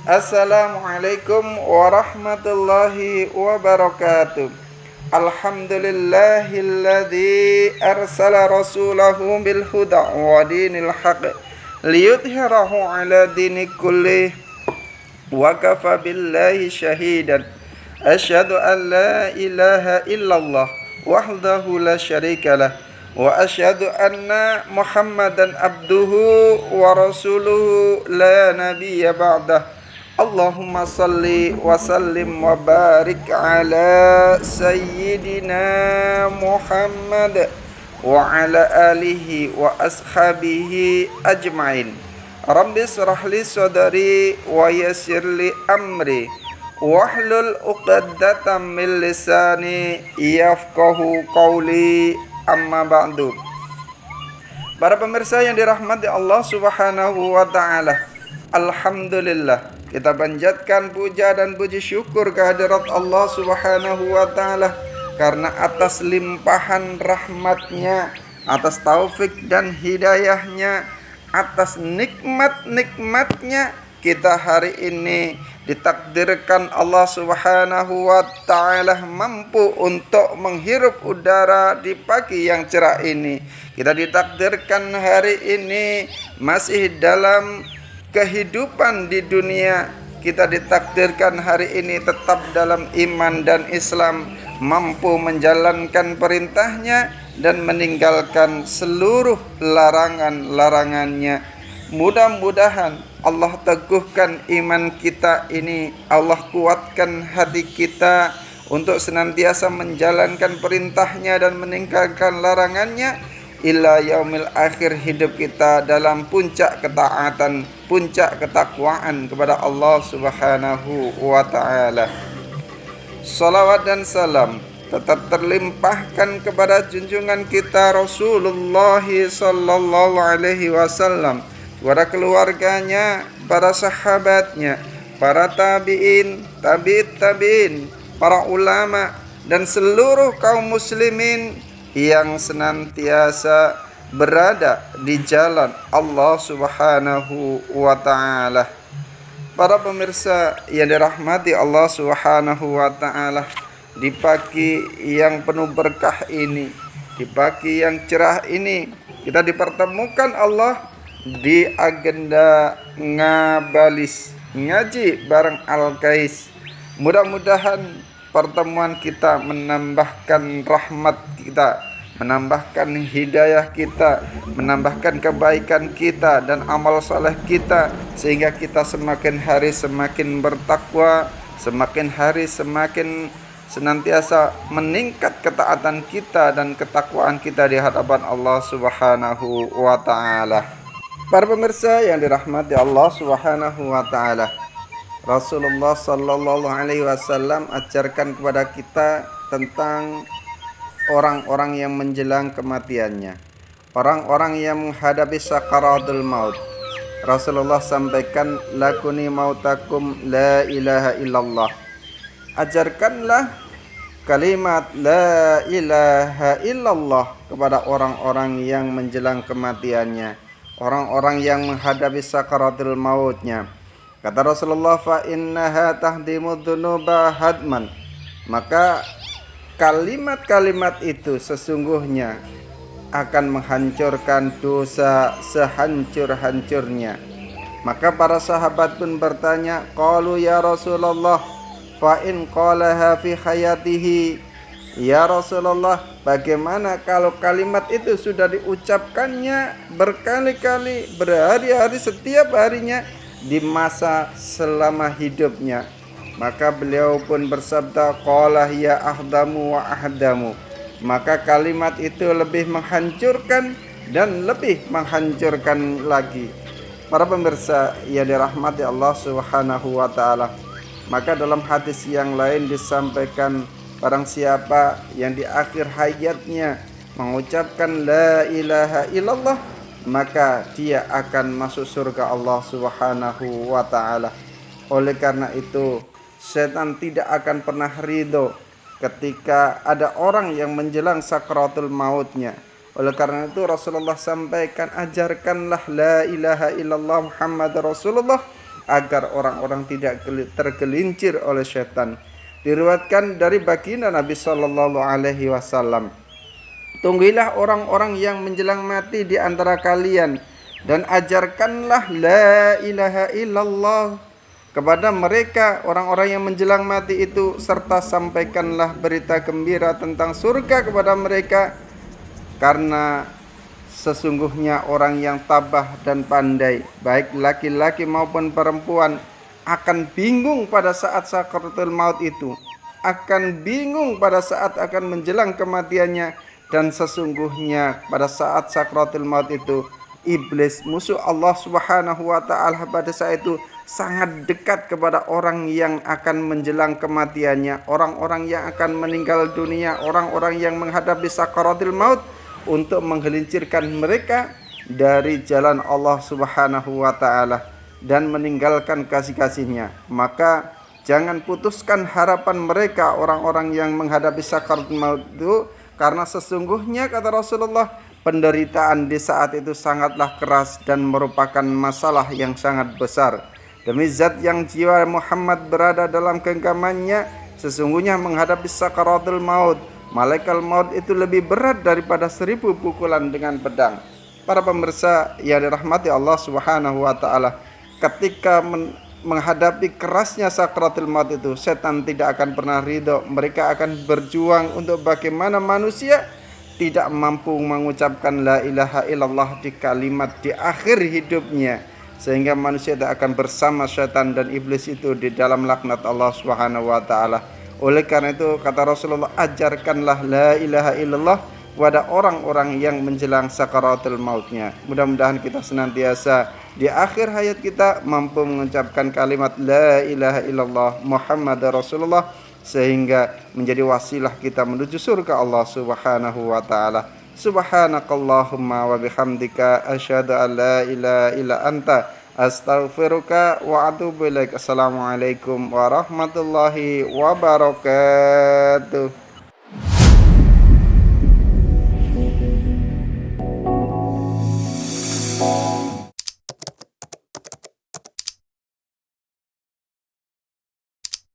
Assalamualaikum warahmatullahi wabarakatuh. Alhamdulillahilladzi arsala rasulahu bil huda wa dinil haqq liyudhhirahu ala dini kullih wa kafa billahi syahidan. Asyhadu an la ilaha illallah wahdahu la syarikalah wa asyhadu anna Muhammadan abduhu wa rasuluhu la nabiyya ba'dah. Allahumma salli wa sallim wa barik ala sayyidina Muhammad wa ala alihi wa ashabihi ajma'in. Rabbi shrah li sadri wa yassir li amri wahlul 'uqdatam min lisani yafqahu qawli, amma ba'du. Para pemirsa yang dirahmati Allah Subhanahu wa taala, alhamdulillah, kita panjatkan puja dan puji syukur kehadirat Allah Subhanahu wa taala karena atas limpahan rahmatnya, atas taufik dan hidayahnya, atas nikmat-nikmatnya kita hari ini ditakdirkan Allah Subhanahu wa taala mampu untuk menghirup udara di pagi yang cerah ini. Kita ditakdirkan hari ini masih dalam kehidupan di dunia. Kita ditakdirkan hari ini tetap dalam iman dan Islam, mampu menjalankan perintahnya dan meninggalkan seluruh larangan-larangannya. Mudah-mudahan Allah teguhkan iman kita ini, Allah kuatkan hati kita untuk senantiasa menjalankan perintahnya dan meninggalkan larangannya ila yaumil akhir, hidup kita dalam puncak ketaatan, puncak ketakwaan kepada Allah Subhanahu wa taala. Salawat dan salam tetap terlimpahkan kepada junjungan kita Rasulullah sallallahu alaihi wasallam, kepada keluarganya, para sahabatnya, para tabi'in, tabi'it tabi'in, para ulama dan seluruh kaum muslimin yang senantiasa berada di jalan Allah Subhanahu wa taala. Para pemirsa yang dirahmati Allah Subhanahu wa taala, di pagi yang penuh berkah ini, di pagi yang cerah ini, kita dipertemukan Allah di agenda ngabalis, ngaji bareng Al-Kais. Mudah-mudahan pertemuan kita menambahkan rahmat kita, menambahkan hidayah kita, menambahkan kebaikan kita dan amal soleh kita, sehingga kita semakin hari semakin bertakwa, semakin hari semakin senantiasa meningkat ketaatan kita dan ketakwaan kita di hadapan Allah Subhanahu wa taala. Para pemirsa yang dirahmati Allah Subhanahu wa taala, Rasulullah sallallahu alaihi wasallam ajarkan kepada kita tentang orang-orang yang menjelang kematiannya, orang-orang yang menghadapi sakaratul maut. Rasulullah sampaikan, lakuni mautakum la ilaha illallah. Ajarkanlah kalimat la ilaha illallah kepada orang-orang yang menjelang kematiannya, orang-orang yang menghadapi sakaratul mautnya. Kata Rasulullah, fa innaha tahdimu dzunuba hadman. Maka kalimat-kalimat itu sesungguhnya akan menghancurkan dosa sehancur-hancurnya. Maka para sahabat pun bertanya, qalu ya Rasulullah, fa in qalaha fi hayatihi. Ya Rasulullah, bagaimana kalau kalimat itu sudah diucapkannya berkali-kali, berhari-hari, setiap harinya di masa selama hidupnya? Maka beliau pun bersabda, qala ya ahdamu wa ahdamu. Maka kalimat itu lebih menghancurkan dan lebih menghancurkan lagi. Para pemirsa yang dirahmati Allah Subhanahu wa taala, maka dalam hadis yang lain disampaikan, barang siapa yang di akhir hayatnya mengucapkan la ilaha illallah, maka dia akan masuk surga Allah Subhanahu wa taala. Oleh karena itu, setan tidak akan pernah ridho ketika ada orang yang menjelang sakratul mautnya. Oleh karena itu Rasulullah sampaikan, ajarkanlah la ilaha illallah Muhammad Rasulullah agar orang-orang tidak tergelincir oleh setan. Diriwayatkan dari baginda Nabi sallallahu alaihi wasallam, tungguilah orang-orang yang menjelang mati di antara kalian dan ajarkanlah la ilaha illallah kepada mereka, orang-orang yang menjelang mati itu, serta sampaikanlah berita gembira tentang surga kepada mereka, karena sesungguhnya orang yang tabah dan pandai, baik laki-laki maupun perempuan, akan bingung pada saat sakaratul maut itu, akan bingung pada saat akan menjelang kematiannya. Dan sesungguhnya pada saat sakaratul maut itu, iblis, musuh Allah Subhanahu wa taala, pada saat itu sangat dekat kepada orang yang akan menjelang kematiannya, orang-orang yang akan meninggal dunia, orang-orang yang menghadapi sakaratul maut, untuk menggelincirkan mereka dari jalan Allah Subhanahu wa taala dan meninggalkan kasih-kasihnya. Maka jangan putuskan harapan mereka, orang-orang yang menghadapi sakaratul maut itu, karena sesungguhnya kata Rasulullah, penderitaan di saat itu sangatlah keras dan merupakan masalah yang sangat besar. Demi zat yang jiwa Muhammad berada dalam genggamannya, sesungguhnya menghadapi sakaratul maut, malaikat maut itu lebih berat daripada 1000 pukulan dengan pedang. Para pemirsa yang dirahmati Allah Subhanahu wa taala, ketika menghadapi kerasnya sakaratul maut itu, setan tidak akan pernah ridho. Mereka akan berjuang untuk bagaimana manusia tidak mampu mengucapkan la ilaha illallah di kalimat di akhir hidupnya, sehingga manusia tidak akan bersama setan dan iblis itu di dalam laknat Allah Subhanahu wa taala. Oleh karena itu kata Rasulullah, ajarkanlah la ilaha illallah pada orang-orang yang menjelang sakaratul mautnya. Mudah-mudahan kita senantiasa di akhir hayat kita mampu mengucapkan kalimat la ilaha illallah Muhammad Rasulullah, sehingga menjadi wasilah kita menuju surga Allah Subhanahu wa taala. Subhanakallahumma wa bihamdika asyhadu an la ilaha illa anta astaghfiruka wa atubu ilaik. Assalamualaikum warahmatullahi wabarakatuh.